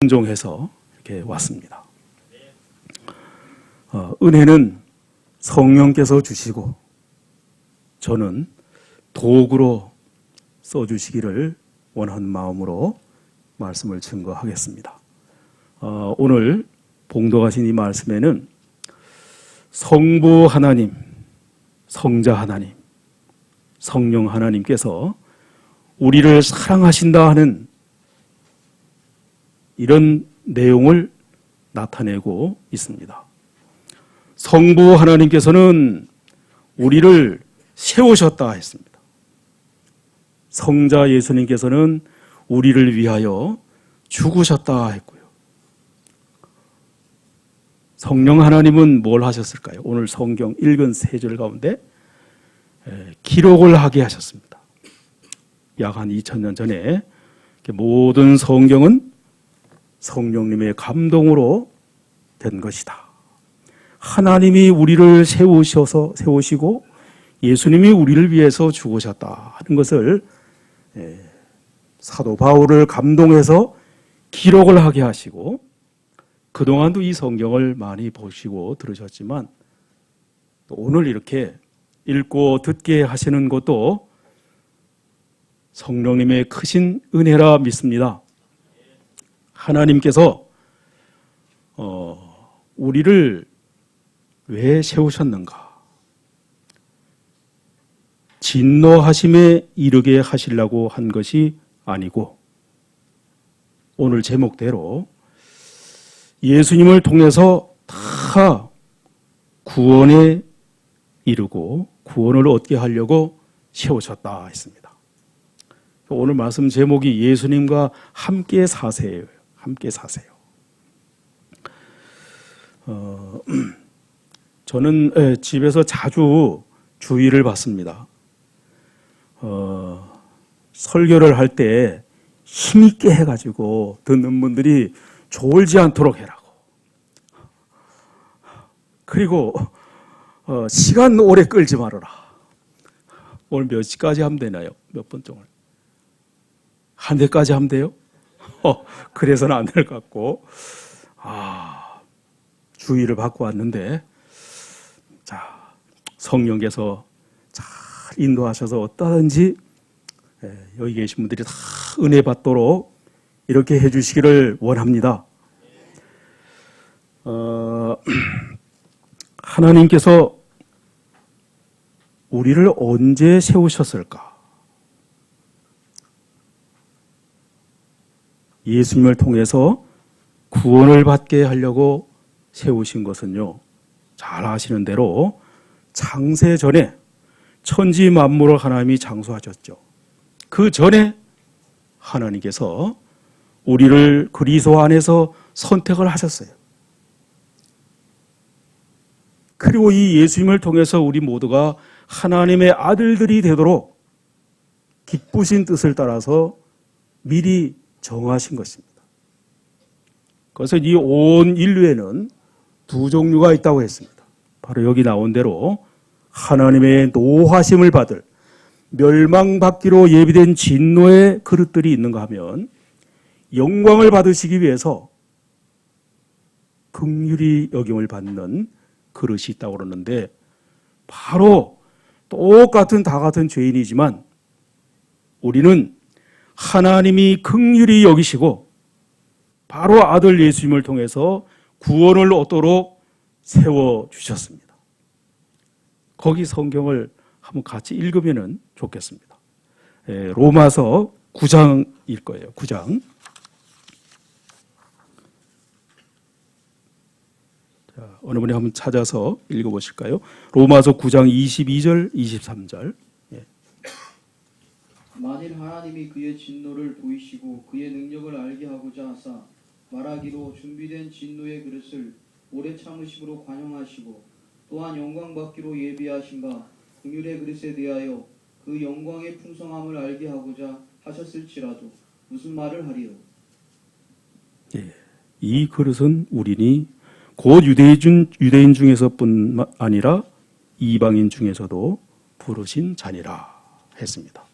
순종해서 이렇게 왔습니다. 은혜는 성령께서 주시고 저는 도구로 써주시기를 원하는 마음으로 말씀을 증거하겠습니다. 오늘 봉독하신 이 말씀에는 성부 하나님, 성자 하나님, 성령 하나님께서 우리를 사랑하신다 하는 이런 내용을 나타내고 있습니다. 성부 하나님께서는 우리를 세우셨다 했습니다. 성자 예수님께서는 우리를 위하여 죽으셨다 했고요. 성령 하나님은 뭘 하셨을까요? 오늘 성경 읽은 세 절 가운데 기록을 하게 하셨습니다. 약 한 2000년 전에 모든 성경은 성령님의 감동으로 된 것이다. 하나님이 우리를 세우시고 예수님이 우리를 위해서 죽으셨다 하는 것을 사도 바울을 감동해서 기록을 하게 하시고 그동안도 이 성경을 많이 보시고 들으셨지만 오늘 이렇게 읽고 듣게 하시는 것도 성령님의 크신 은혜라 믿습니다. 하나님께서 우리를 왜 세우셨는가? 진노하심에 이르게 하시려고 한 것이 아니고 오늘 제목대로 예수님을 통해서 다 구원에 이르고 구원을 얻게 하려고 세우셨다 했습니다. 오늘 말씀 제목이 예수님과 함께 사세요. 함께 사세요. 저는 집에서 자주 주의를 받습니다. 설교를 할 때 힘있게 해가지고 듣는 분들이 졸지 않도록 해라고. 그리고 시간 오래 끌지 말아라. 오늘 몇 시까지 하면 되나요? 몇 분 동안? 한 대까지 하면 돼요? 그래서는 안 될 것 같고 주의를 받고 왔는데 자, 성령께서 잘 인도하셔서 어떠든지 여기 계신 분들이 다 은혜 받도록 이렇게 해주시기를 원합니다. 하나님께서 우리를 언제 세우셨을까? 예수님을 통해서 구원을 받게 하려고 세우신 것은요, 잘 아시는 대로 창세 전에 천지 만물을 하나님이 창조하셨죠. 그 전에 하나님께서 우리를 그리스도 안에서 선택을 하셨어요. 그리고 이 예수님을 통해서 우리 모두가 하나님의 아들들이 되도록 기쁘신 뜻을 따라서 미리 정하신 것입니다. 그래서 이 온 인류에는 두 종류가 있다고 했습니다. 바로 여기 나온 대로 하나님의 노하심을 받을 멸망받기로 예비된 진노의 그릇들이 있는가 하면 영광을 받으시기 위해서 긍휼히 여김을 받는 그릇이 있다고 그러는데 바로 똑같은 다 같은 죄인이지만 우리는 하나님이 긍휼히 여기시고 바로 아들 예수님을 통해서 구원을 얻도록 세워주셨습니다. 거기 성경을 한번 같이 읽으면 좋겠습니다. 로마서 9장일 거예요. 9장. 자, 어느 분이 한번 찾아서 읽어보실까요? 로마서 9장 22절, 23절. 만일 하나님이 그의 진노를 보이시고 그의 능력을 알게 하고자 하사 말하기로 준비된 진노의 그릇을 오래 참으심으로 관용하시고 또한 영광 받기로 예비하신 바 긍휼의 그릇에 대하여 그 영광의 풍성함을 알게 하고자 하셨을지라도 무슨 말을 하리요? 이 그릇은 우리니 곧 유대인 중에서뿐 아니라 이방인 중에서도 부르신 자니라 했습니다.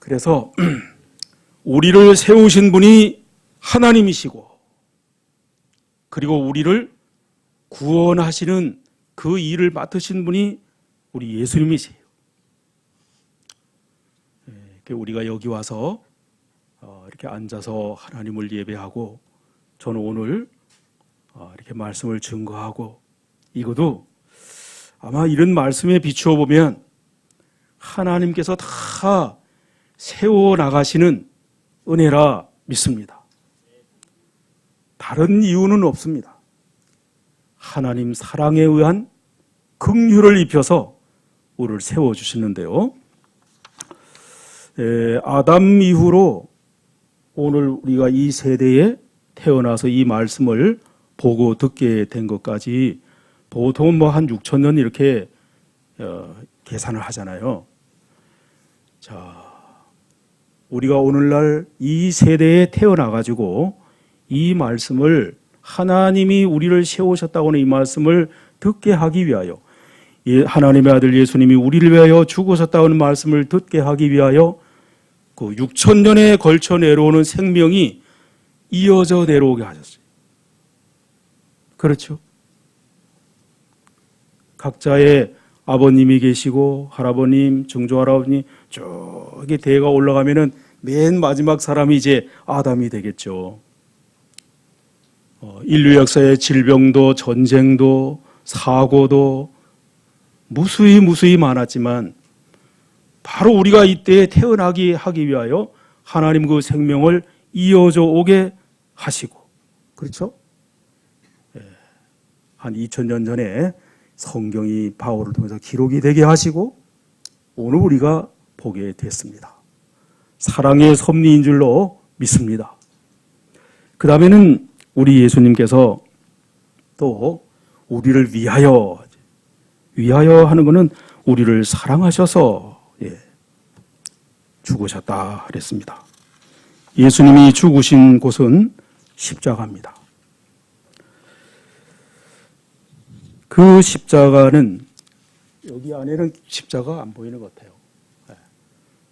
그래서 우리를 세우신 분이 하나님이시고 그리고 우리를 구원하시는 그 일을 맡으신 분이 우리 예수님이세요. 우리가 여기 와서 이렇게 앉아서 하나님을 예배하고 저는 오늘 이렇게 말씀을 증거하고 이것도 아마 이런 말씀에 비추어 보면 하나님께서 다 세워나가시는 은혜라 믿습니다. 다른 이유는 없습니다. 하나님 사랑에 의한 긍휼을 입혀서 우리를 세워주시는데요. 아담 이후로 오늘 우리가 이 세대에 태어나서 이 말씀을 보고 듣게 된 것까지 보통은 한 6,000년 이렇게 계산을 하잖아요. 자, 우리가 오늘날 이 세대에 태어나가지고 이 말씀을 하나님이 우리를 세우셨다고 하는 이 말씀을 듣게 하기 위하여 하나님의 아들 예수님이 우리를 위하여 죽으셨다는 말씀을 듣게 하기 위하여 그 6,000년에 걸쳐 내려오는 생명이 이어져 내려오게 하셨어요. 그렇죠? 각자의 아버님이 계시고 할아버님, 증조할아버님 저기 대가 올라가면은 맨 마지막 사람이 이제 아담이 되겠죠. 인류 역사의 질병도 전쟁도 사고도 무수히 많았지만 바로 우리가 이때에 태어나게 하기 위하여 하나님 그 생명을 이어져 오게 하시고 그렇죠? 한 2000년 전에 성경이 바울을 통해서 기록이 되게 하시고 오늘 우리가 보게 됐습니다. 사랑의 섭리인 줄로 믿습니다. 그 다음에는 우리 예수님께서 또 우리를 위하여 하는 것은 우리를 사랑하셔서 죽으셨다 그랬습니다. 예수님이 죽으신 곳은 십자가입니다. 그 십자가는 여기 안에는 십자가 안 보이는 것 같아요.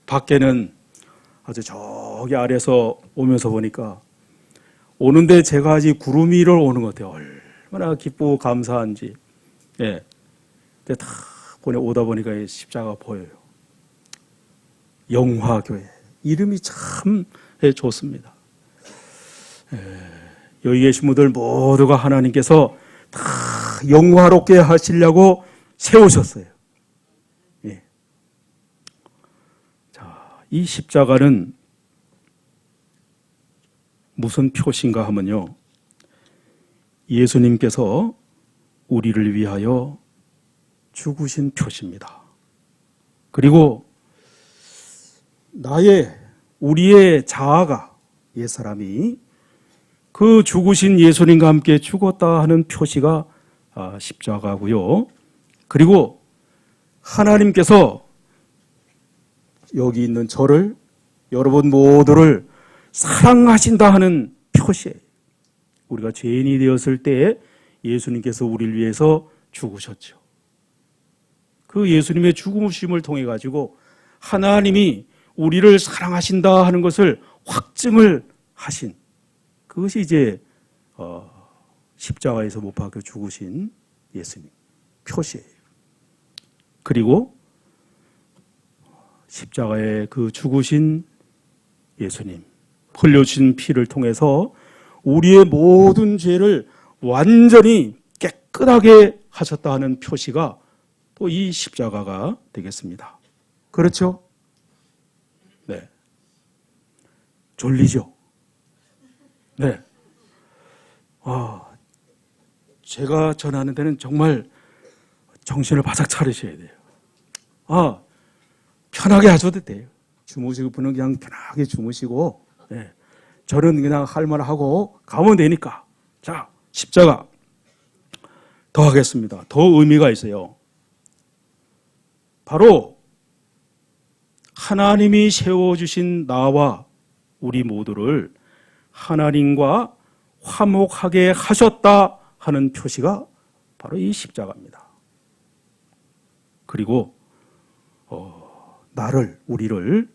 밖에는 아주 저기 아래서 오면서 보니까 오는데 제가 아직 구름 위로 오는 것 같아요. 얼마나 기쁘고 감사한지. 예. 근데 다 오다 보니까 십자가 보여요. 영화교회. 이름이 참 좋습니다. 여기 계신 분들 모두가 하나님께서 다 영화롭게 하시려고 세우셨어요. 예. 자, 이 십자가는 무슨 표시인가 하면요. 예수님께서 우리를 위하여 죽으신 표시입니다. 그리고 우리의 자아가 옛사람이 그 죽으신 예수님과 함께 죽었다 하는 표시가 십자가고요. 그리고 하나님께서 여기 있는 저를 여러분 모두를 사랑하신다 하는 표시예요. 우리가 죄인이 되었을 때 예수님께서 우리를 위해서 죽으셨죠. 그 예수님의 죽으심을 통해 가지고 하나님이 우리를 사랑하신다 하는 것을 확증을 하신 그것이 이제 십자가에서 못 박혀 죽으신 예수님 표시예요. 그리고 십자가에 그 죽으신 예수님 흘려주신 피를 통해서 우리의 모든 죄를 완전히 깨끗하게 하셨다 하는 표시가 또 이 십자가가 되겠습니다. 그렇죠? 네. 졸리죠? 네. 제가 전하는 데는 정말 정신을 바짝 차리셔야 돼요. 편하게 하셔도 돼요. 주무시고 분은 그냥 편하게 주무시고, 네. 저는 그냥 할 말 하고 가면 되니까. 자, 십자가 더 하겠습니다. 더 의미가 있어요. 바로 하나님이 세워주신 나와 우리 모두를 하나님과 화목하게 하셨다 하는 표시가 바로 이 십자가입니다. 그리고 우리를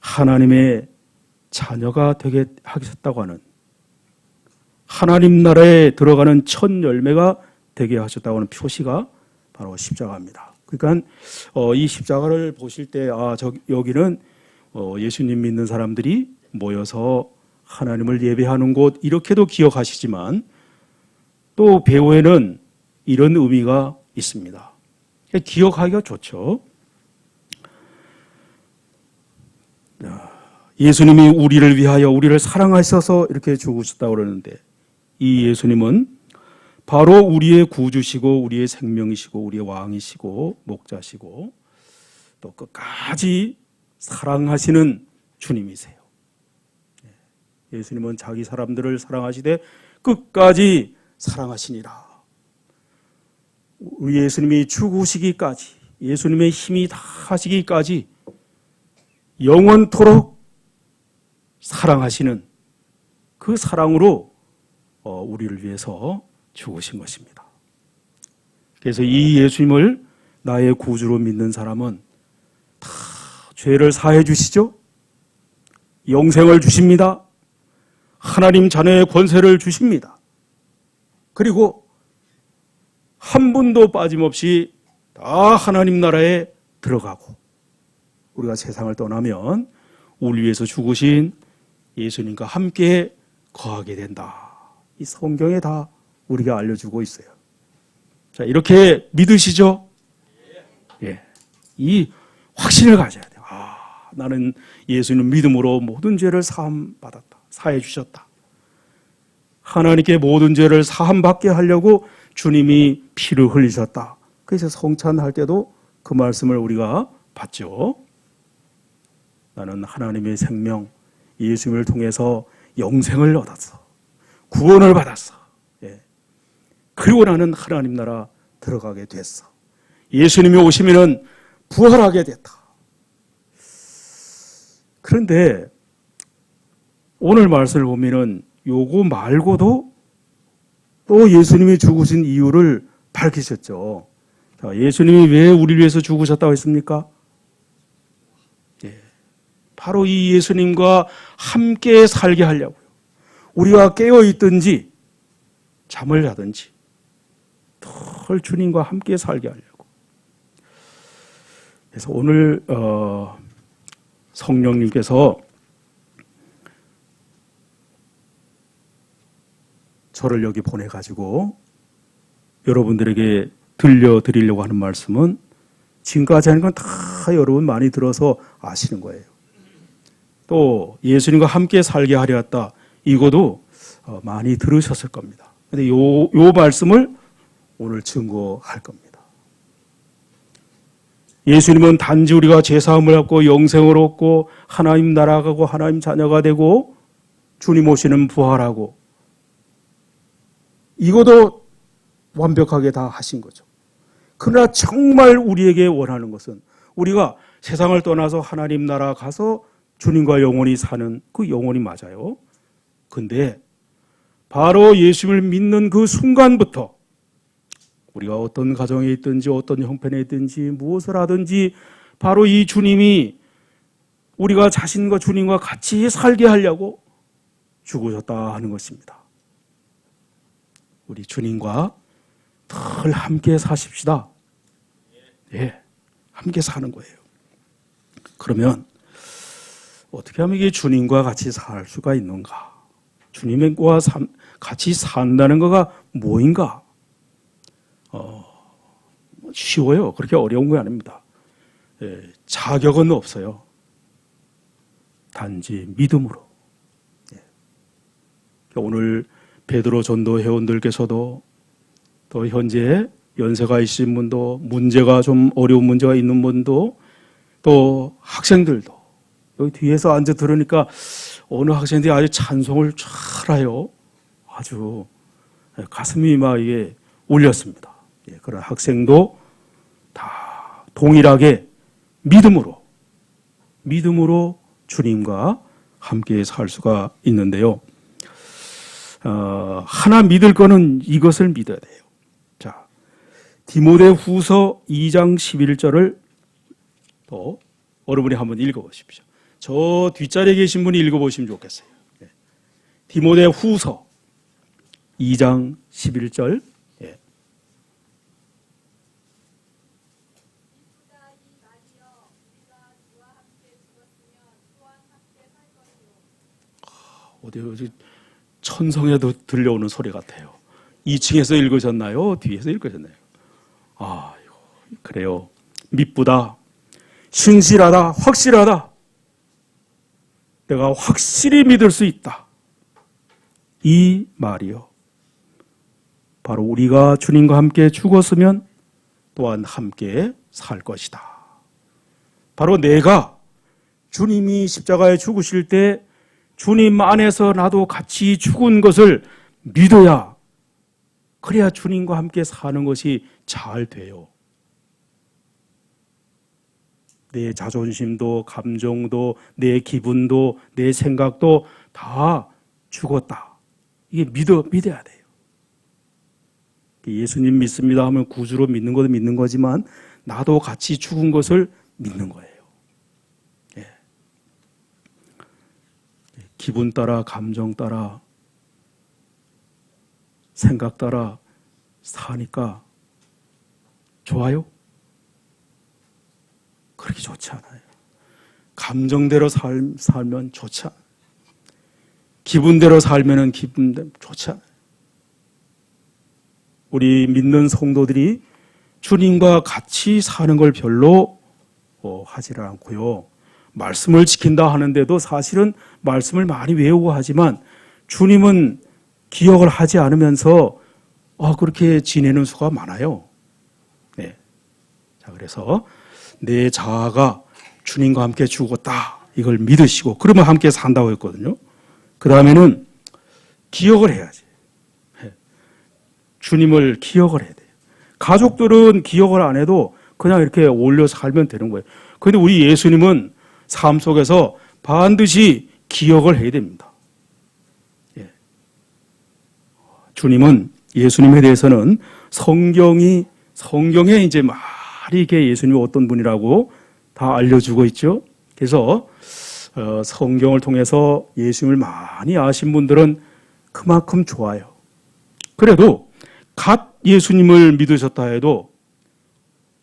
하나님의 자녀가 되게 하셨다고 하는, 하나님 나라에 들어가는 첫 열매가 되게 하셨다고 하는 표시가 바로 십자가입니다. 그러니까 이 십자가를 보실 때 여기는 예수님 믿는 사람들이 모여서 하나님을 예배하는 곳, 이렇게도 기억하시지만 또 배후에는 이런 의미가 있습니다. 기억하기가 좋죠. 예수님이 우리를 위하여 우리를 사랑하셔서 이렇게 죽으셨다고 그러는데, 이 예수님은 바로 우리의 구주시고 우리의 생명이시고 우리의 왕이시고 목자시고 또 끝까지 사랑하시는 주님이세요. 예수님은 자기 사람들을 사랑하시되 끝까지 사랑하시니라. 우리 예수님이 죽으시기까지, 예수님의 힘이 다 하시기까지 영원토록 사랑하시는 그 사랑으로 우리를 위해서 죽으신 것입니다. 그래서 이 예수님을 나의 구주로 믿는 사람은 다 죄를 사해 주시죠. 영생을 주십니다. 하나님 자녀의 권세를 주십니다. 그리고 한 분도 빠짐없이 다 하나님 나라에 들어가고, 우리가 세상을 떠나면 우리 위해서 죽으신 예수님과 함께 거하게 된다. 이 성경에 다 우리가 알려주고 있어요. 자, 이렇게 믿으시죠? 예. 이 확신을 가져야 돼요. 나는 예수님 믿음으로 모든 죄를 사함받았다. 사해 주셨다. 하나님께 모든 죄를 사함받게 하려고 주님이 피를 흘리셨다. 그래서 성찬할 때도 그 말씀을 우리가 봤죠. 나는 하나님의 생명, 예수님을 통해서 영생을 얻었어. 구원을 받았어. 예. 그리고 나는 하나님 나라 들어가게 됐어. 예수님이 오시면은 부활하게 됐다. 그런데 오늘 말씀을 보면은 요거 말고도 또 예수님이 죽으신 이유를 밝히셨죠. 자, 예수님이 왜 우리를 위해서 죽으셨다고 했습니까? 예. 바로 이 예수님과 함께 살게 하려고요. 우리가 깨어 있든지 잠을 자든지 늘 주님과 함께 살게 하려고. 그래서 오늘 성령님께서 저를 여기 보내가지고 여러분들에게 들려드리려고 하는 말씀은 지금까지 하는 건 다 여러분 많이 들어서 아시는 거예요. 또 예수님과 함께 살게 하려 했다. 이것도 많이 들으셨을 겁니다. 근데 요 말씀을 오늘 증거할 겁니다. 예수님은 단지 우리가 죄사함을 받고 영생을 얻고 하나님 나라 가고 하나님 자녀가 되고 주님 오시는 부활하고, 이것도 완벽하게 다 하신 거죠. 그러나 정말 우리에게 원하는 것은 우리가 세상을 떠나서 하나님 나라 가서 주님과 영원히 사는 그 영혼이 맞아요. 근데 바로 예수님을 믿는 그 순간부터 우리가 어떤 가정에 있든지 어떤 형편에 있든지 무엇을 하든지 바로 이 주님이 우리가 자신과 주님과 같이 살게 하려고 죽으셨다 하는 것입니다. 우리 주님과 늘 함께 사십시다. 예, 함께 사는 거예요. 그러면 어떻게 하면 이게 주님과 같이 살 수가 있는가? 주님과 같이 산다는 거가 뭐인가? 쉬워요. 그렇게 어려운 거 아닙니다. 예, 자격은 없어요. 단지 믿음으로. 예. 오늘 베드로 전도 회원들께서도 또 현재 연세가 있으신 분도 문제가 좀 어려운 문제가 있는 분도 또 학생들도 여기 뒤에서 앉아 들으니까 어느 학생들이 아주 찬송을 잘해요. 아주 가슴이 막 이게 울렸습니다. 예, 그런 학생도 다 동일하게 믿음으로 주님과 함께 살 수가 있는데요. 하나 믿을 거는 이것을 믿어야 돼요. 자, 디모데후서 2장 11절을 또 여러분이 한번 읽어보십시오. 저 뒷자리에 계신 분이 읽어보시면 좋겠어요. 디모데 후서 2장 11절. 어디 천성에도 들려오는 소리 같아요. 2층에서 읽으셨나요? 뒤에서 읽으셨나요? 그래요. 믿보다 신실하다, 확실하다. 내가 확실히 믿을 수 있다. 이 말이요. 바로 우리가 주님과 함께 죽었으면 또한 함께 살 것이다. 바로 내가 주님이 십자가에 죽으실 때 주님 안에서 나도 같이 죽은 것을 믿어야, 그래야 주님과 함께 사는 것이 잘 돼요. 내 자존심도, 감정도, 내 기분도, 내 생각도 다 죽었다. 이게 믿어야 돼요. 예수님 믿습니다 하면 구주로 믿는 것도 믿는 거지만 나도 같이 죽은 것을 믿는 거예요. 기분 따라, 감정 따라, 생각 따라 사니까 좋아요? 그렇게 좋지 않아요. 감정대로 살면 좋지 않아요. 기분대로 살면 기분대로 좋지 않아요. 우리 믿는 성도들이 주님과 같이 사는 걸 별로 하지를 않고요. 말씀을 지킨다 하는데도 사실은 말씀을 많이 외우고 하지만 주님은 기억을 하지 않으면서 그렇게 지내는 수가 많아요. 네. 자, 그래서 내 자아가 주님과 함께 죽었다. 이걸 믿으시고 그러면 함께 산다고 했거든요. 그 다음에는 기억을 해야지. 주님을 기억을 해야 돼요. 가족들은 기억을 안 해도 그냥 이렇게 올려 살면 되는 거예요. 그런데 우리 예수님은 삶 속에서 반드시 기억을 해야 됩니다. 주님은, 예수님에 대해서는 성경에 이제 말이 이게 예수님이 어떤 분이라고 다 알려주고 있죠. 그래서 성경을 통해서 예수님을 많이 아신 분들은 그만큼 좋아요. 그래도 갓 예수님을 믿으셨다 해도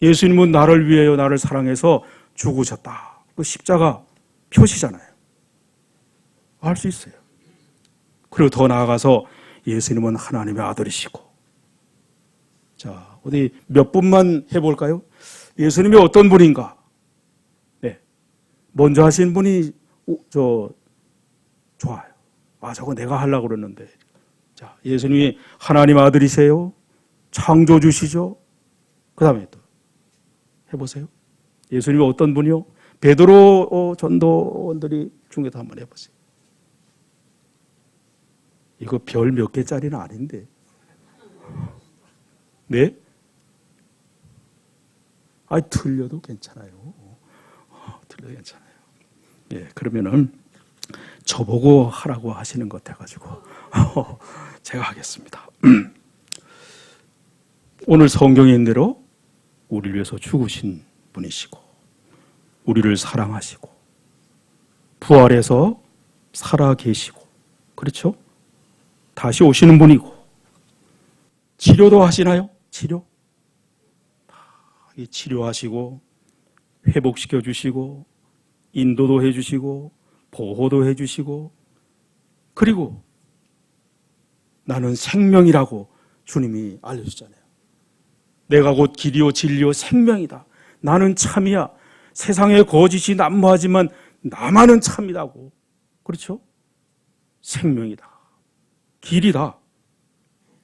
예수님은 나를 위하여 나를 사랑해서 죽으셨다. 그 십자가 표시잖아요. 알 수 있어요. 그리고 더 나아가서 예수님은 하나님의 아들이시고. 자, 어디 몇 분만 해볼까요? 예수님이 어떤 분인가? 네. 먼저 하신 분이 좋아요. 저거 내가 하려고 그러는데. 자, 예수님이 하나님 아들이세요. 창조주시죠. 그 다음에 또 해보세요. 예수님이 어떤 분이요? 베드로 전도원들이 중에도 한번 해보세요. 이거 별 몇 개짜리는 아닌데. 네? 틀려도 괜찮아요. 틀려도 괜찮아요. 예, 그러면은 저보고 하라고 하시는 것 같아가지고 제가 하겠습니다. 오늘 성경에 있는 대로 우리를 위해서 죽으신 분이시고 우리를 사랑하시고 부활해서 살아 계시고, 그렇죠? 다시 오시는 분이고, 치료도 하시나요? 치료? 치료하시고 회복시켜 주시고 인도도 해 주시고 보호도 해 주시고, 그리고 나는 생명이라고 주님이 알려주잖아요. 내가 곧 길이요 진리요 생명이다. 나는 참이야. 세상에 거짓이 난무하지만 나만은 참이라고. 그렇죠? 생명이다. 길이다.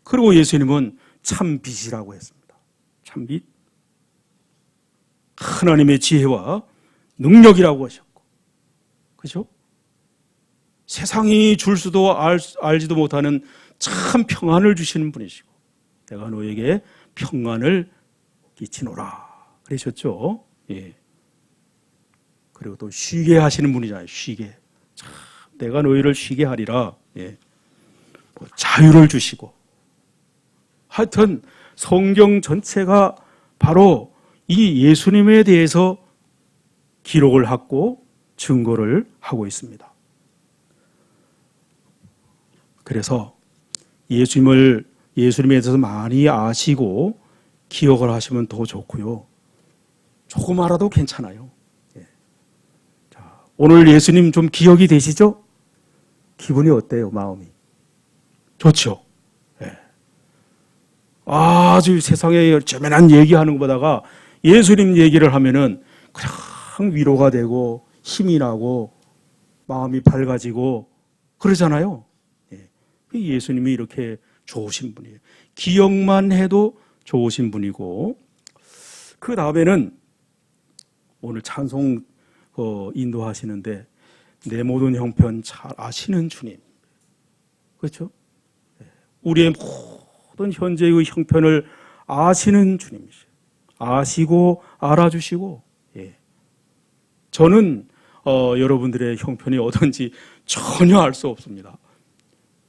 그리고 예수님은 참빛이라고 했습니다. 참빛. 하나님의 지혜와 능력이라고 하셨고. 그렇죠? 세상이 줄 수도 알지도 못하는 참 평안을 주시는 분이시고, 내가 너에게 평안을 끼치노라 그러셨죠. 예. 그리고 또 쉬게 하시는 분이잖아요. 쉬게. 참, 내가 너희를 쉬게 하리라. 예. 자유를 주시고. 하여튼 성경 전체가 바로 이 예수님에 대해서 기록을 하고 증거를 하고 있습니다. 그래서 예수님에 대해서 많이 아시고 기억을 하시면 더 좋고요. 조금 알아도 괜찮아요. 자, 오늘 예수님 좀 기억이 되시죠? 기분이 어때요? 마음이? 좋죠? 아주 세상에 재미난 얘기하는 것보다가 예수님 얘기를 하면은 그냥 위로가 되고 힘이 나고 마음이 밝아지고 그러잖아요. 예수님이 이렇게 좋으신 분이에요. 기억만 해도 좋으신 분이고, 그 다음에는 오늘 찬송 인도하시는데 내 모든 형편 잘 아시는 주님. 그렇죠? 우리의 모든 현재의 형편을 아시는 주님이시죠. 아시고 알아주시고, 저는 여러분들의 형편이 어떤지 전혀 알 수 없습니다.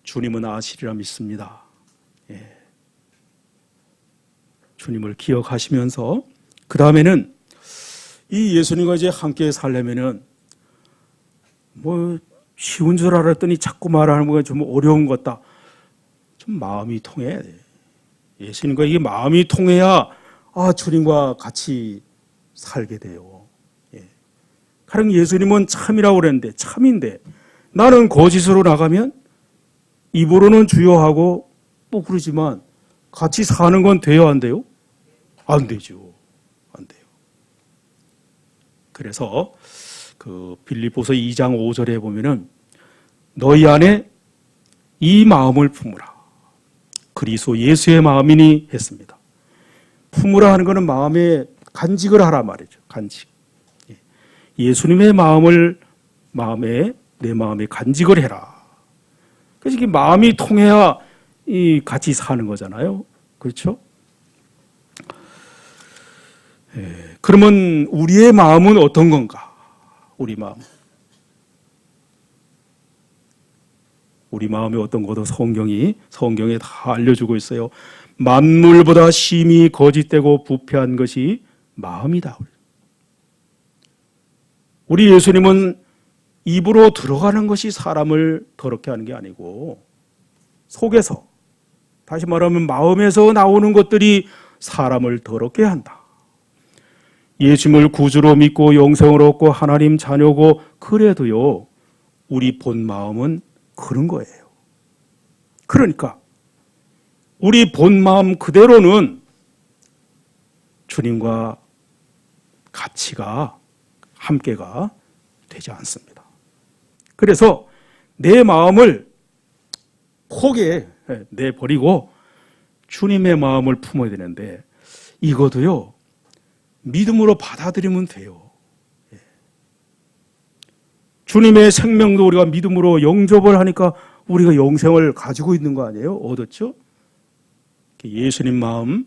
주님은 아시리라 믿습니다. 주님을 기억하시면서 그 다음에는 이 예수님과 이제 함께 살려면은 뭐 쉬운 줄 알았더니 자꾸 말하는 거 좀 어려운 것 같다. 좀 마음이 통해야 돼. 예수님과 이게 마음이 통해야 주님과 같이 살게 돼요. 가령 예수님은 참이라고 그랬는데 참인데 나는 거짓으로 나가면 입으로는 주여하고 뭐 그러지만 같이 사는 건 돼요, 안 돼요? 안 되죠. 안 돼요. 그래서 그 빌립보서 2장 5절에 보면은 너희 안에 이 마음을 품으라. 그리스도 예수의 마음이니 했습니다. 품으라 하는 것은 마음에 간직을 하라 말이죠. 간직. 예수님의 마음을 내 마음에 간직을 해라. 그래서 이게 마음이 통해야 같이 사는 거잖아요. 그렇죠? 그러면 우리의 마음은 어떤 건가? 우리 마음이 어떤 것도 성경에 다 알려주고 있어요. 만물보다 심히 거짓되고 부패한 것이 마음이다. 우리 예수님은 입으로 들어가는 것이 사람을 더럽게 하는 게 아니고 속에서, 다시 말하면 마음에서 나오는 것들이 사람을 더럽게 한다. 예수님을 구주로 믿고 영생을 얻고 하나님 자녀고 그래도요, 우리 본 마음은 그런 거예요. 그러니까 우리 본 마음 그대로는 주님과 함께가 되지 않습니다. 그래서 내 마음을 폭에 내버리고 주님의 마음을 품어야 되는데 이것도요, 믿음으로 받아들이면 돼요. 주님의 생명도 우리가 믿음으로 영접을 하니까 우리가 영생을 가지고 있는 거 아니에요? 얻었죠? 예수님 마음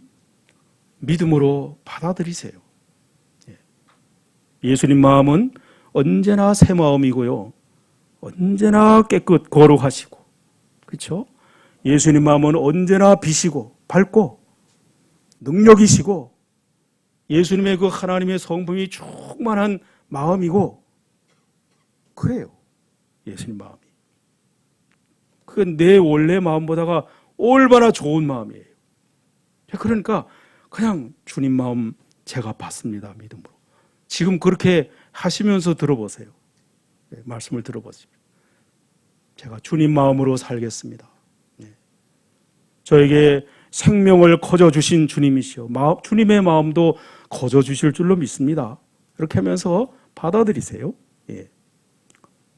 믿음으로 받아들이세요. 예수님 마음은 언제나 새 마음이고요. 언제나 깨끗 거룩하시고, 그렇죠? 예수님 마음은 언제나 빛이고 밝고 능력이시고 예수님의 그 하나님의 성품이 충만한 마음이고 그래요. 예수님 마음이. 그건 내 원래 마음보다가 얼마나 좋은 마음이에요. 그러니까 그냥 주님 마음 제가 받습니다. 믿음으로. 지금 그렇게 하시면서 들어보세요. 말씀을 들어보세요. 제가 주님 마음으로 살겠습니다. 저에게 생명을 거저 주신 주님이시여 주님의 마음도 거저 주실 줄로 믿습니다. 이렇게 하면서 받아들이세요.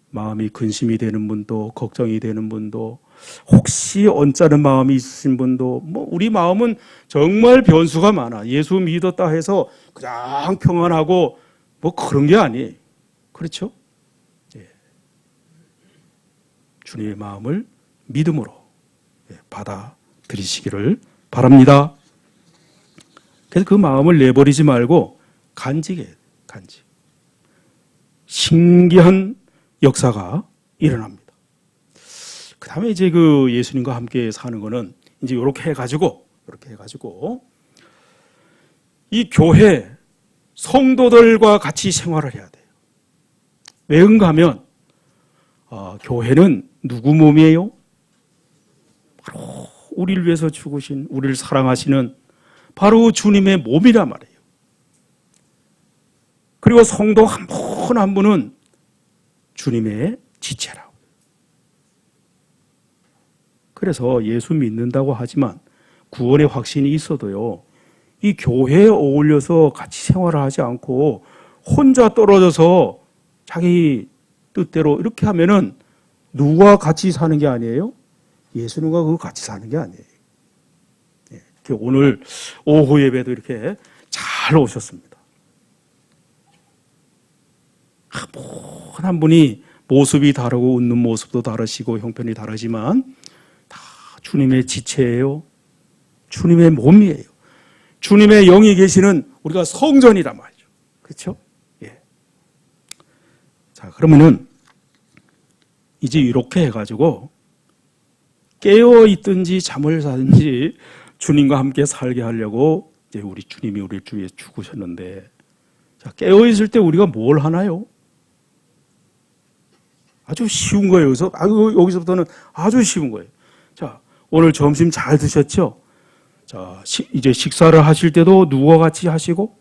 마음이 근심이 되는 분도 걱정이 되는 분도 혹시 언짢은 마음이 있으신 분도 우리 마음은 정말 변수가 많아. 예수 믿었다 해서 그냥 평안하고 그런 게 아니에요. 그렇죠? 주님의 마음을 믿음으로 받아들이시기를 바랍니다. 그래서 그 마음을 내버리지 말고 간직해. 간직. 신기한 역사가 일어납니다. 그 다음에 이제 그 예수님과 함께 사는 거는 이제 이렇게 해가지고 이 교회 성도들과 같이 생활을 해야 돼요. 왜 그런가 하면 교회는 누구 몸이에요? 바로 우리를 위해서 죽으신, 우리를 사랑하시는 바로 주님의 몸이란 말이에요. 그리고 성도 한 분 한 분은 주님의 지체라고. 그래서 예수 믿는다고 하지만 구원의 확신이 있어도요, 이 교회에 어울려서 같이 생활을 하지 않고 혼자 떨어져서 자기 뜻대로 이렇게 하면은 누가 같이 사는 게 아니에요? 예수님과 그거 같이 사는 게 아니에요. 오늘 오후 예배도 이렇게 잘 오셨습니다. 한 분이 모습이 다르고 웃는 모습도 다르시고 형편이 다르지만 다 주님의 지체예요. 주님의 몸이에요. 주님의 영이 계시는 우리가 성전이란 말이죠. 그렇죠? 예. 자, 그러면은 이제 이렇게 해가지고 깨어 있든지 잠을 자든지 주님과 함께 살게 하려고 이제 우리 주님이 우리를 위해 죽으셨는데, 자, 깨어 있을 때 우리가 뭘 하나요? 아주 쉬운 거예요. 여기서부터는 아주 쉬운 거예요. 자, 오늘 점심 잘 드셨죠? 자, 이제 식사를 하실 때도 누구와 같이 하시고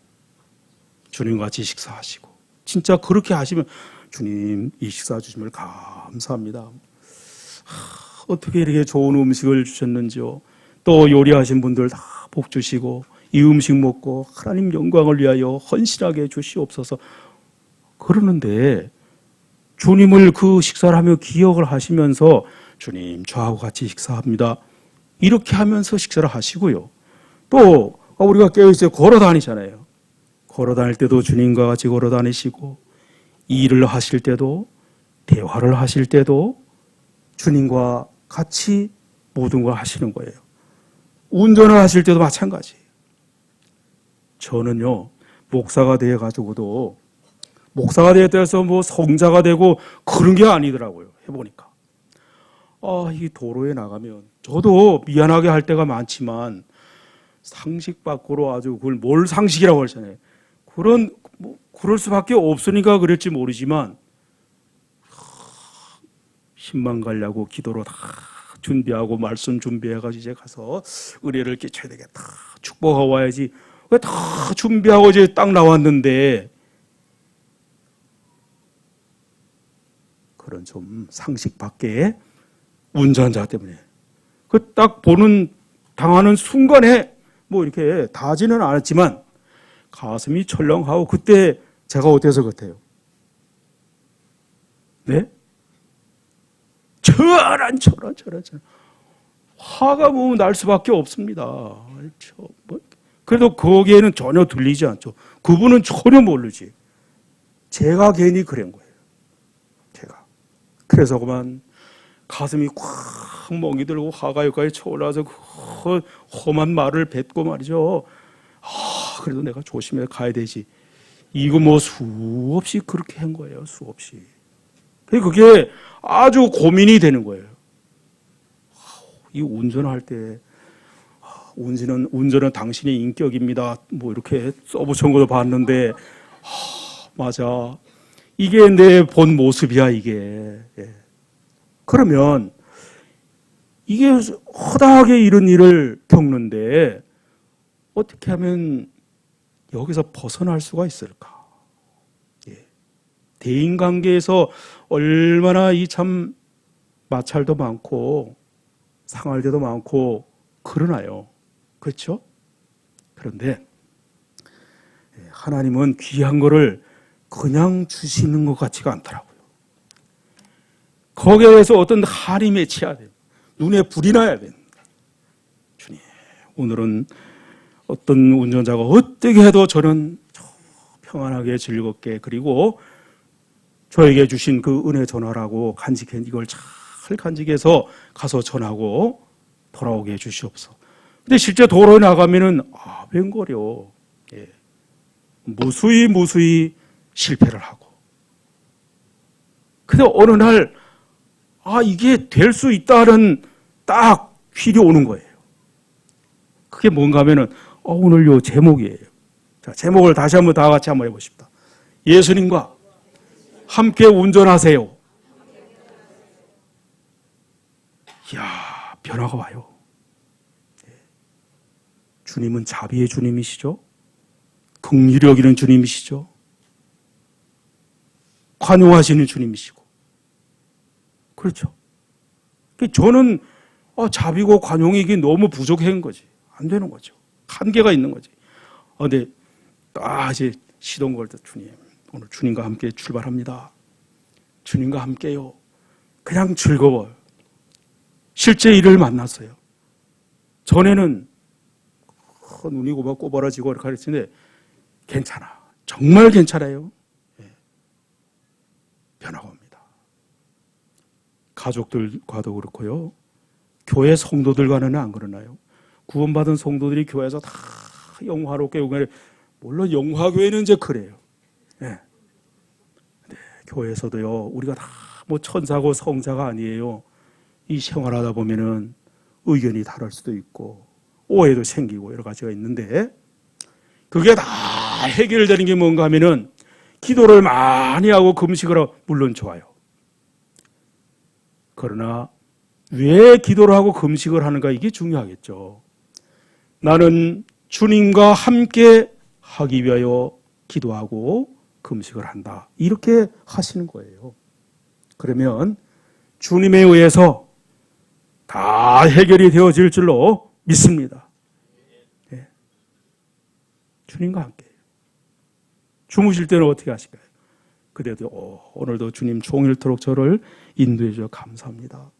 주님과 같이 식사하시고, 진짜 그렇게 하시면 주님 이 식사 주심을 감사합니다. 어떻게 이렇게 좋은 음식을 주셨는지요. 또 요리하신 분들 다 복 주시고 이 음식 먹고 하나님 영광을 위하여 헌신하게 주시옵소서 그러는데, 주님을 그 식사를 하며 기억을 하시면서 주님 저하고 같이 식사합니다 이렇게 하면서 식사를 하시고요. 또 우리가 깨어있어요. 걸어 다니잖아요. 걸어 다닐 때도 주님과 같이 걸어 다니시고, 일을 하실 때도, 대화를 하실 때도 주님과 같이 모든 걸 하시는 거예요. 운전을 하실 때도 마찬가지예요. 저는요, 목사가 되어가지고도 목사가 되어서 뭐 성자가 되고 그런 게 아니더라고요. 해보니까. 이 도로에 나가면 저도 미안하게 할 때가 많지만 상식 밖으로 아주 그걸 뭘 상식이라고 하잖아요. 그럴 수밖에 없으니까 그랬지 모르지만 신방 가려고 기도로 다 준비하고 말씀 준비해가지고 이제 가서 은혜를 끼쳐야 되겠다. 축복하고 와야지. 왜 다 준비하고 이제 딱 나왔는데, 그런 좀 상식 밖에 운전자 때문에 그 딱 당하는 순간에 뭐 이렇게 다 하지는 않았지만 가슴이 철렁하고, 그때 제가 어때서 같아요? 네? 저런 화가 뭐 날 수밖에 없습니다. 그래도 거기에는 전혀 들리지 않죠. 그분은 전혀 모르지. 제가 괜히 그런 거예요. 제가. 그래서 그만 가슴이 콱 멍이 들고 화가 여기까지 쳐올라서 그 험한 말을 뱉고 말이죠. 그래도 내가 조심해 가야 되지. 이거 뭐 수없이 그렇게 한 거예요. 수없이. 그게 아주 고민이 되는 거예요. 이 운전할 때 운전은 당신의 인격입니다. 뭐 이렇게 써붙인 것도 봤는데, 맞아. 이게 내 본 모습이야, 이게. 예. 그러면 이게 허다하게 이런 일을 겪는데 어떻게 하면 여기서 벗어날 수가 있을까? 예. 대인관계에서 얼마나 이 참 마찰도 많고 상할 때도 많고 그러나요? 그렇죠? 그런데 하나님은 귀한 거를 그냥 주시는 것 같지가 않더라고요. 거기에 대해서 어떤 할이 맺혀야 돼요. 눈에 불이 나야 됩니다. 주님, 오늘은 어떤 운전자가 어떻게 해도 저는 평안하게 즐겁게, 그리고 저에게 주신 그 은혜 전하라고 간직해, 이걸 잘 간직해서 가서 전하고 돌아오게 해 주시옵소서. 근데 실제 도로에 나가면은 웬거려. 예. 무수히 실패를 하고. 근데 어느 날 이게 될 수 있다는 딱 휠이 오는 거예요. 그게 뭔가 하면은 오늘 요 제목이에요. 자, 제목을 다시 한번 다 같이 한번 해보십시다. 예수님과 함께 운전하세요. 이야, 변화가 와요. 주님은 자비의 주님이시죠. 긍휼히 여기는 주님이시죠. 관용하시는 주님이시고. 그렇죠. 저는 자비고 관용이 이게 너무 부족한 거지. 안 되는 거죠. 한계가 있는 거지. 근데 이제 시동 걸 때 주님, 오늘 주님과 함께 출발합니다. 주님과 함께요. 그냥 즐거워요. 실제 일을 만났어요. 전에는 눈이 꼬부라지고 이렇게 가르치는데 괜찮아. 정말 괜찮아요. 변화가 옵니다. 가족들과도 그렇고요. 교회 성도들과는 안 그러나요? 구원받은 성도들이 교회에서 다 영화롭게 물론 영화교회는 이제 그래요. 네. 교회에서도요. 우리가 다 천사고 성자가 아니에요. 이 생활하다 보면은 의견이 다를 수도 있고 오해도 생기고 여러 가지가 있는데 그게 다 해결되는 게 뭔가 하면은 기도를 많이 하고 금식을 하고 물론 좋아요. 그러나 왜 기도를 하고 금식을 하는가 이게 중요하겠죠. 나는 주님과 함께 하기 위하여 기도하고 금식을 한다. 이렇게 하시는 거예요. 그러면 주님에 의해서 다 해결이 되어질 줄로 믿습니다. 네. 주님과 함께. 주무실 때는 어떻게 하실까요? 그래도 오늘도 주님 종일토록 저를 인도해 주셔서 감사합니다.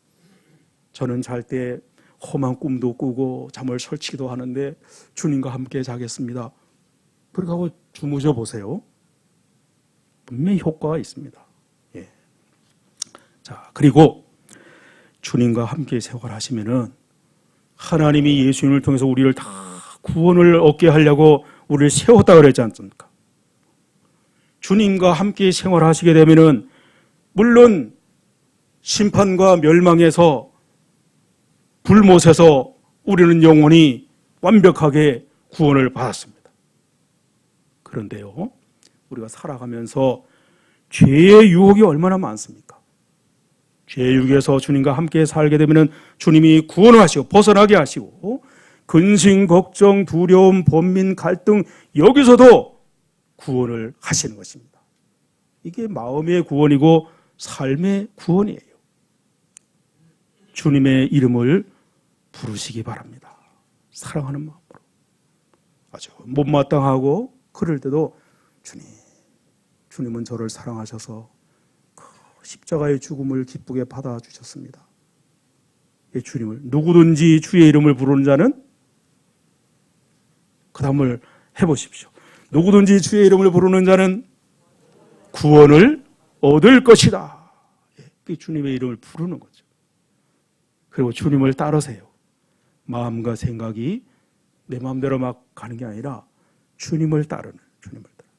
저는 잘 때 험한 꿈도 꾸고 잠을 설치기도 하는데 주님과 함께 자겠습니다. 그렇게 하고 주무셔 보세요. 분명히 효과가 있습니다. 예. 자, 그리고 주님과 함께 생활하시면은 하나님이 예수님을 통해서 우리를 다 구원을 얻게 하려고 우리를 세웠다 그랬지 않습니까? 주님과 함께 생활하시게 되면은 물론 심판과 멸망에서 불못에서 우리는 영원히 완벽하게 구원을 받았습니다. 그런데요, 우리가 살아가면서 죄의 유혹이 얼마나 많습니까? 죄의 유혹에서 주님과 함께 살게 되면 주님이 구원을 하시고 벗어나게 하시고 근심, 걱정, 두려움, 번민, 갈등 여기서도 구원을 하시는 것입니다. 이게 마음의 구원이고 삶의 구원이에요. 주님의 이름을 부르시기 바랍니다. 사랑하는 마음으로. 아주 못마땅하고 그럴 때도 주님은 저를 사랑하셔서 그 십자가의 죽음을 기쁘게 받아주셨습니다. 주님을 누구든지 주의 이름을 부르는 자는 그 다음을 해보십시오. 누구든지 주의 이름을 부르는 자는 구원을 얻을 것이다. 주님의 이름을 부르는 거죠. 그리고 주님을 따르세요. 마음과 생각이 내 마음대로 막 가는 게 아니라 주님을 따르는, 주님을 따르는.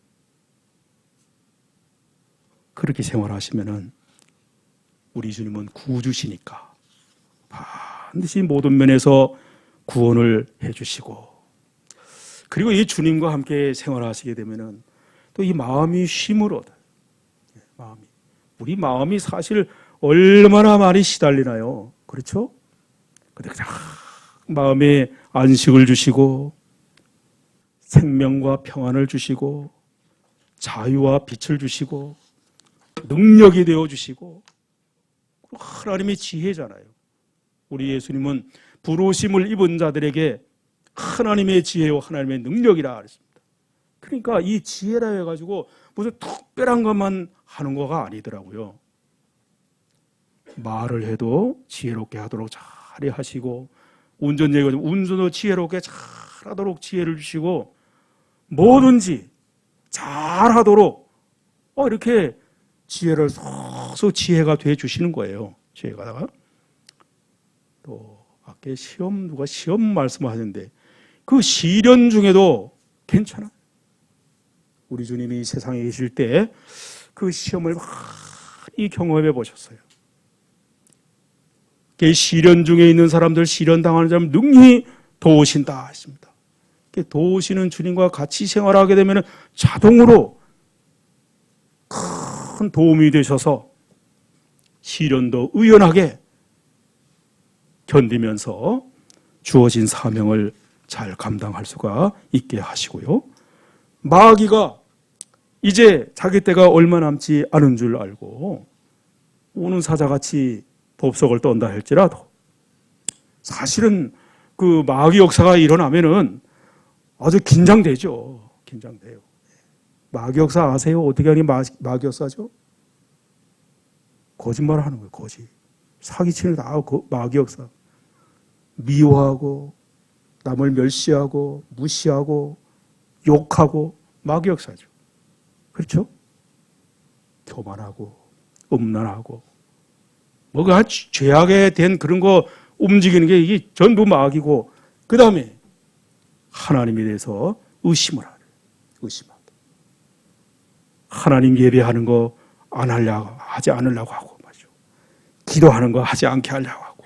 그렇게 생활하시면은 우리 주님은 구주시니까 반드시 모든 면에서 구원을 해주시고, 그리고 이 주님과 함께 생활하시게 되면은 또 이 마음이 쉼을 얻어요. 우리 마음이 사실 얼마나 많이 시달리나요? 그렇죠? 근데 그냥 마음에 안식을 주시고 생명과 평안을 주시고 자유와 빛을 주시고 능력이 되어 주시고 하나님의 지혜잖아요. 우리 예수님은 부르심을 입은 자들에게 하나님의 지혜와 하나님의 능력이라 그랬습니다. 그러니까 이 지혜라 해가지고 무슨 특별한 것만 하는 거가 아니더라고요. 말을 해도 지혜롭게 하도록 잘 하시고, 운전 얘기하면 운전도 지혜롭게 잘 하도록 지혜를 주시고, 뭐든지 잘 하도록 이렇게 지혜를 쏙쏙 지혜가 돼 주시는 거예요. 지혜가. 또 아까 누가 시험 말씀하셨는데 그 시련 중에도 괜찮아. 우리 주님이 세상에 계실 때 그 시험을 많이 경험해 보셨어요. 시련 중에 있는 사람들, 시련 당하는 사람 능히 도우신다 했습니다. 도우시는 주님과 같이 생활하게 되면 자동으로 큰 도움이 되셔서 시련도 의연하게 견디면서 주어진 사명을 잘 감당할 수가 있게 하시고요. 마귀가 이제 자기 때가 얼마 남지 않은 줄 알고 우는 사자같이 법석을 떤다 할지라도 사실은 그 마귀 역사가 일어나면은 아주 긴장되죠. 긴장돼요. 마귀 역사 아세요? 어떻게 하니 마귀 역사죠? 거짓말 하는 거예요. 거짓. 사기치는 다 마귀 역사. 미워하고 남을 멸시하고 무시하고 욕하고 마귀 역사죠. 그렇죠? 교만하고 음란하고 뭐가 죄악에 된 그런 거 움직이는 게 이게 전부 마귀고, 그 다음에 하나님에 대해서 의심을 하래. 의심하고 하나님 예배하는 거 안 하려고 하지 않으려고 하고 말이죠. 기도하는 거 하지 않게 하려고 하고,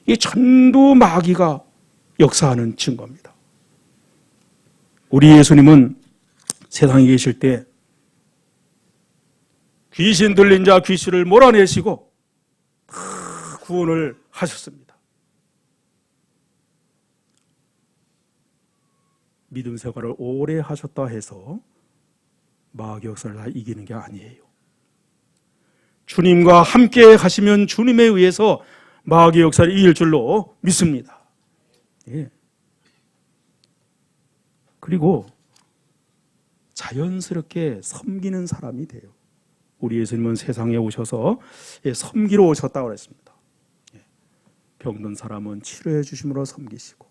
이게 전부 마귀가 역사하는 증거입니다. 우리 예수님은 세상에 계실 때 귀신 들린 자 귀신을 몰아내시고 구원을 하셨습니다. 믿음 생활을 오래 하셨다 해서 마귀 역사를 다 이기는 게 아니에요. 주님과 함께 가시면 주님에 의해서 마귀 역사를 이길 줄로 믿습니다. 예. 그리고 자연스럽게 섬기는 사람이 돼요. 우리 예수님은 세상에 오셔서 섬기러 오셨다고 그랬습니다. 병든 사람은 치료해 주심으로 섬기시고,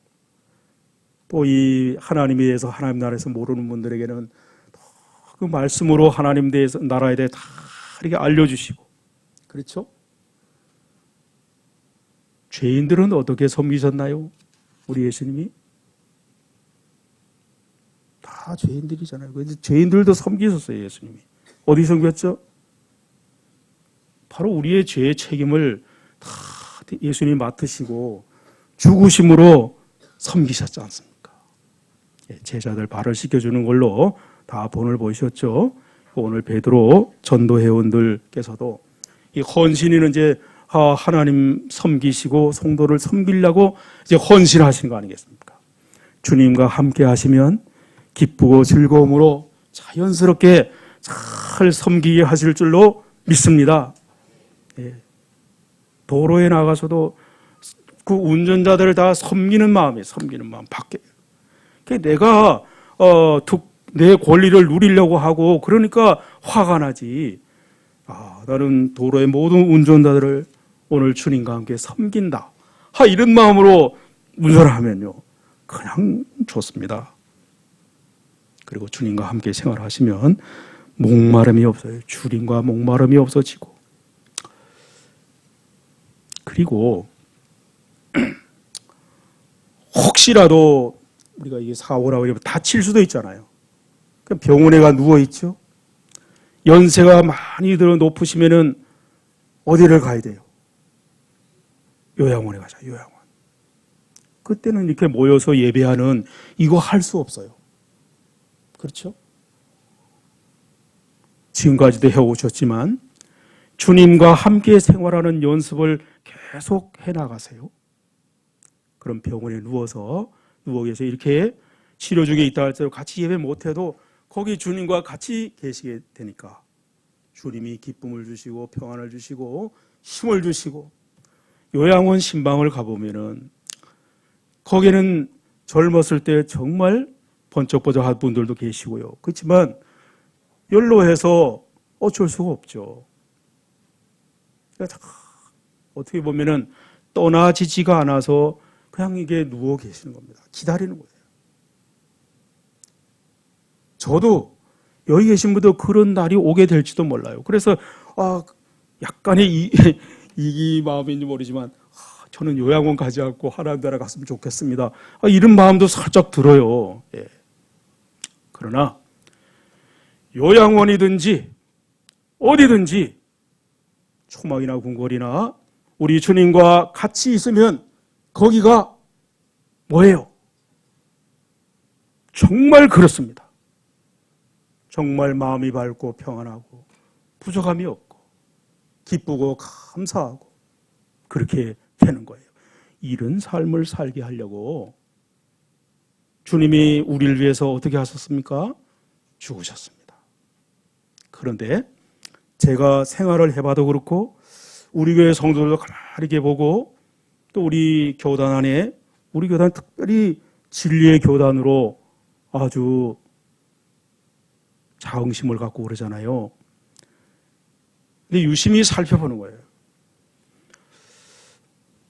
또 이 하나님에 대해서 하나님 나라에서 모르는 분들에게는 그 말씀으로 하나님 대해서 나라에 대해 다 이렇게 알려주시고, 그렇죠? 죄인들은 어떻게 섬기셨나요? 우리 예수님이 다 죄인들이잖아요. 그래서 죄인들도 섬기셨어요. 예수님이 어디 섬겼죠? 바로 우리의 죄의 책임을 다 예수님이 맡으시고 죽으심으로 섬기셨지 않습니까? 제자들 발을 씻겨주는 걸로 다 본을 보이셨죠. 오늘 베드로 전도회원들께서도 이 헌신이는 이제 하나님 섬기시고 성도를 섬기려고 이제 헌신하신 거 아니겠습니까? 주님과 함께 하시면 기쁘고 즐거움으로 자연스럽게 잘 섬기게 하실 줄로 믿습니다. 도로에 나가서도 그 운전자들을 다 섬기는 마음이, 섬기는 마음 밖에. 내가 내 권리를 누리려고 하고 그러니까 화가 나지. 나는 도로의 모든 운전자들을 오늘 주님과 함께 섬긴다. 이런 마음으로 운전을 하면요, 그냥 좋습니다. 그리고 주님과 함께 생활하시면 목마름이 없어요. 주님과 목마름이 없어지고. 그리고 혹시라도 우리가 이게 사고라고 이러면 다칠 수도 있잖아요. 그럼 병원에 가 누워 있죠. 연세가 많이 들어 높으시면은 어디를 가야 돼요? 요양원에 가자. 요양원. 그때는 이렇게 모여서 예배하는 이거 할 수 없어요. 그렇죠? 지금까지도 해오셨지만 주님과 함께 생활하는 연습을 계속 해나가세요. 그럼 병원에 누워 계셔 이렇게 치료 중에 있다 할지라도 같이 예배 못해도 거기 주님과 같이 계시게 되니까 주님이 기쁨을 주시고 평안을 주시고 힘을 주시고, 요양원 신방을 가보면은 거기는 젊었을 때 정말 번쩍번쩍한 분들도 계시고요. 그렇지만 연로해서 어쩔 수가 없죠. 어떻게 보면은 떠나지지가 않아서 그냥 이게 누워 계시는 겁니다. 기다리는 거예요. 저도 여기 계신 분도 그런 날이 오게 될지도 몰라요. 그래서 약간의 이 마음인지 모르지만 저는 요양원 가지 않고 하나님 나라 갔으면 좋겠습니다. 이런 마음도 살짝 들어요. 예. 그러나 요양원이든지 어디든지 초막이나 궁궐이나 우리 주님과 같이 있으면 거기가 뭐예요? 정말 그렇습니다. 정말 마음이 밝고 평안하고 부족함이 없고 기쁘고 감사하고 그렇게 되는 거예요. 이런 삶을 살게 하려고 주님이 우리를 위해서 어떻게 하셨습니까? 죽으셨습니다. 그런데 제가 생활을 해봐도 그렇고 우리 교회 성도들도 가만히 보고 또 우리 교단 안에 우리 교단 특별히 진리의 교단으로 아주 자긍심을 갖고 그러잖아요. 근데 유심히 살펴보는 거예요.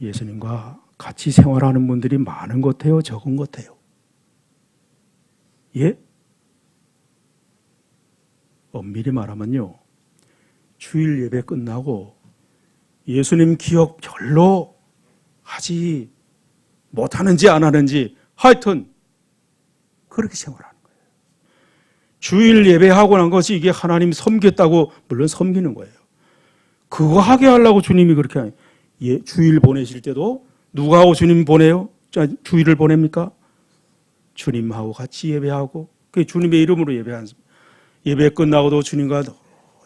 예수님과 같이 생활하는 분들이 많은 것 같아요? 적은 것 같아요? 예? 엄밀히 말하면요. 주일 예배 끝나고 예수님 기억 별로 하지 못하는지 안 하는지 하여튼 그렇게 생활하는 거예요. 주일 예배하고 난 것이 이게 하나님 섬겼다고 물론 섬기는 거예요. 그거 하게 하려고 주님이 그렇게 하니 주일 보내실 때도 누구하고 주님 보내요? 주일을 보냅니까? 주님하고 같이 예배하고 그 주님의 이름으로 예배하는 예배 끝나고도 주님과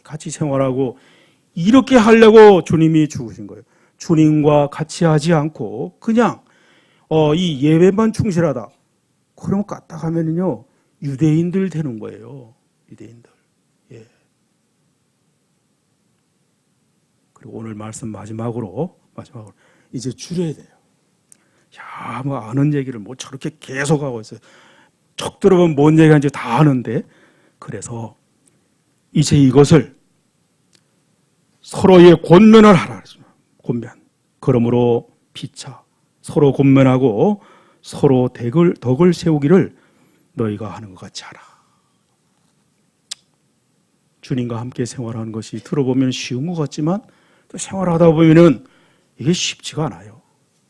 같이 생활하고 이렇게 하려고 주님이 죽으신 거예요. 주님과 같이 하지 않고 그냥 이 예배만 충실하다. 그러면 까딱하면요 유대인들 되는 거예요. 유대인들. 예. 그리고 오늘 말씀 마지막으로 이제 줄여야 돼요. 야, 뭐 아는 얘기를 뭐 저렇게 계속 하고 있어요. 척 들어보면 뭔 얘기하는지 다 아는데 그래서 이제 이것을 서로의 권면을 하라. 권면. 그러므로 피차 서로 권면하고 서로 덕을 세우기를 너희가 하는 것 같이 하라. 주님과 함께 생활하는 것이 들어보면 쉬운 것 같지만 또 생활하다 보면은 이게 쉽지가 않아요.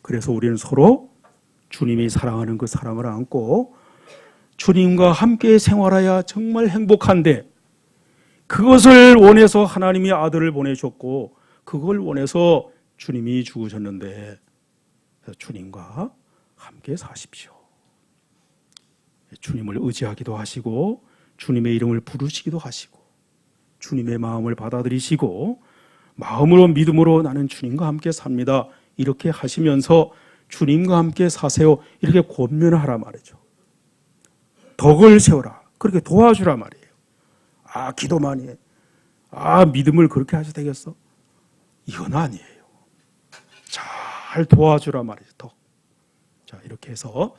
그래서 우리는 서로 주님이 사랑하는 그 사랑을 안고 주님과 함께 생활해야 정말 행복한데 그것을 원해서 하나님이 아들을 보내셨고 그걸 원해서 주님이 죽으셨는데 주님과 함께 사십시오. 주님을 의지하기도 하시고 주님의 이름을 부르시기도 하시고 주님의 마음을 받아들이시고 마음으로 믿음으로 나는 주님과 함께 삽니다. 이렇게 하시면서 주님과 함께 사세요. 이렇게 권면하라 말이죠. 덕을 세워라. 그렇게 도와주라 말이에요. 아, 기도 많이 해. 아, 믿음을 그렇게 하셔야 되겠어? 이건 아니에요. 잘 도와주라 말이죠. 덕. 자, 이렇게 해서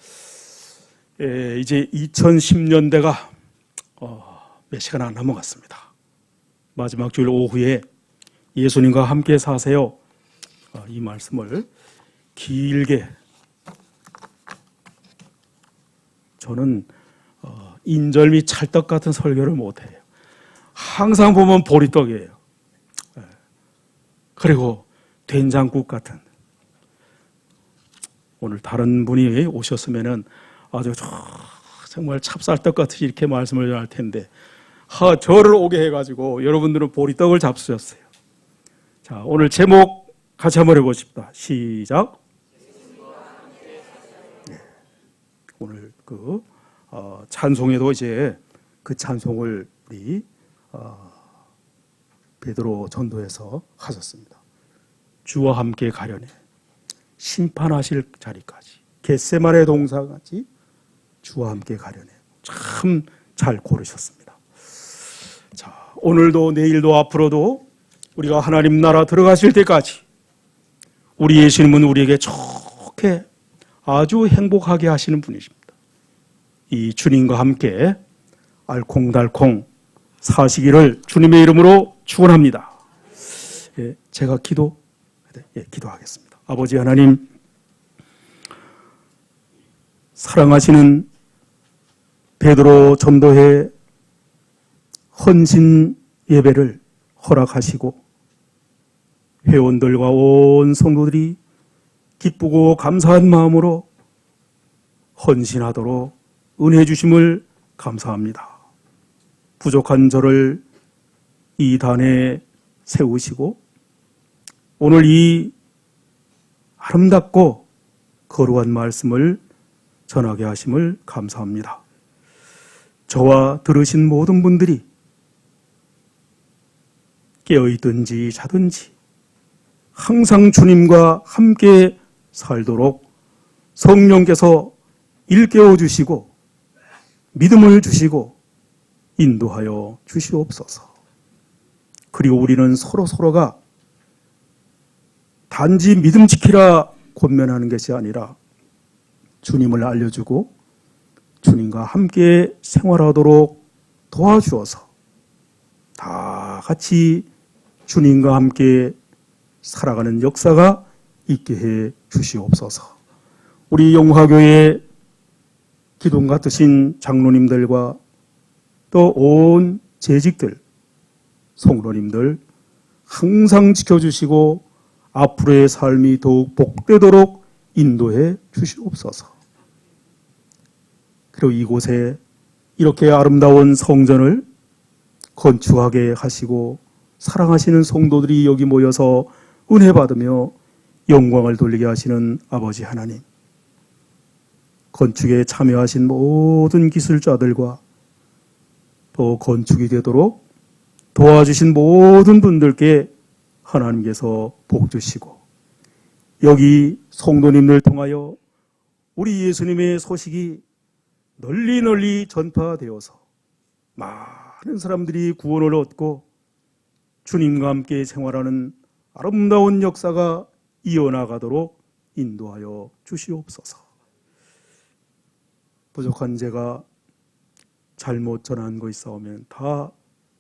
이제 2010년대가 몇 시간 안 넘어갔습니다. 마지막 주일 오후에 예수님과 함께 사세요. 이 말씀을 길게 저는 인절미 찰떡 같은 설교를 못해요. 항상 보면 보리떡이에요. 그리고 된장국 같은. 오늘 다른 분이 오셨으면은 아주 정말 찹쌀떡 같이 이렇게 말씀을 할 텐데 저를 오게 해가지고 여러분들은 보리떡을 잡수셨어요. 자, 오늘 제목 같이 한번 해보십시다. 시작. 네. 오늘 찬송에도 이제 그 찬송을 우리 베드로 전도에서 하셨습니다. 주와 함께 가려네. 심판하실 자리까지. 겟세마네 동산까지 주와 함께 가려네. 참 잘 고르셨습니다. 자, 오늘도 내일도 앞으로도 우리가 하나님 나라 들어가실 때까지 우리 예수님은 우리에게 좋게 아주 행복하게 하시는 분이십니다. 이 주님과 함께 알콩달콩 사시기를 주님의 이름으로 축원합니다. 예, 제가 기도하겠습니다. 아버지 하나님, 사랑하시는 베드로 전도회 헌신 예배를 허락하시고 회원들과 온 성도들이 기쁘고 감사한 마음으로 헌신하도록 은혜 주심을 감사합니다. 부족한 저를 이 단에 세우시고 오늘 이 아름답고 거룩한 말씀을 전하게 하심을 감사합니다. 저와 들으신 모든 분들이 깨어있든지 자든지 항상 주님과 함께 살도록 성령께서 일깨워 주시고 믿음을 주시고 인도하여 주시옵소서. 그리고 우리는 서로가 단지 믿음 지키라 권면하는 것이 아니라 주님을 알려주고 주님과 함께 생활하도록 도와주어서 다 같이 주님과 함께 살아가는 역사가 있게 해 주시옵소서. 우리 영화교회 기둥 같으신 장로님들과 또 온 재직들, 성도님들 항상 지켜주시고 앞으로의 삶이 더욱 복되도록 인도해 주시옵소서. 그리고 이곳에 이렇게 아름다운 성전을 건축하게 하시고 사랑하시는 성도들이 여기 모여서 은혜 받으며 영광을 돌리게 하시는 아버지 하나님, 건축에 참여하신 모든 기술자들과 또 건축이 되도록 도와주신 모든 분들께 하나님께서 복 주시고 여기 성도님들 통하여 우리 예수님의 소식이 널리 전파되어서 많은 사람들이 구원을 얻고 주님과 함께 생활하는 아름다운 역사가 이어나가도록 인도하여 주시옵소서. 부족한 제가 잘못 전한 거 있사오면 다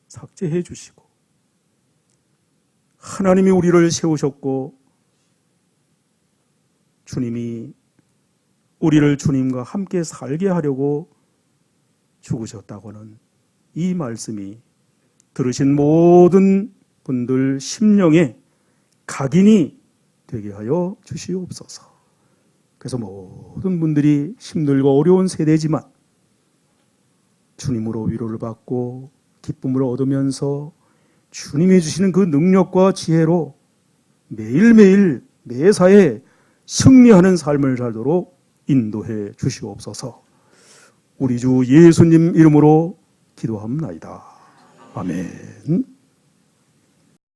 삭제해 주시고 하나님이 우리를 세우셨고 주님이 우리를 주님과 함께 살게 하려고 죽으셨다고는 이 말씀이 들으신 모든 분들 심령에 각인이 되게 하여 주시옵소서. 그래서 모든 분들이 힘들고 어려운 세대지만 주님으로 위로를 받고 기쁨을 얻으면서 주님이 주시는 그 능력과 지혜로 매일매일 매사에 승리하는 삶을 살도록 인도해 주시옵소서. 우리 주 예수님 이름으로 기도합나이다. 아멘.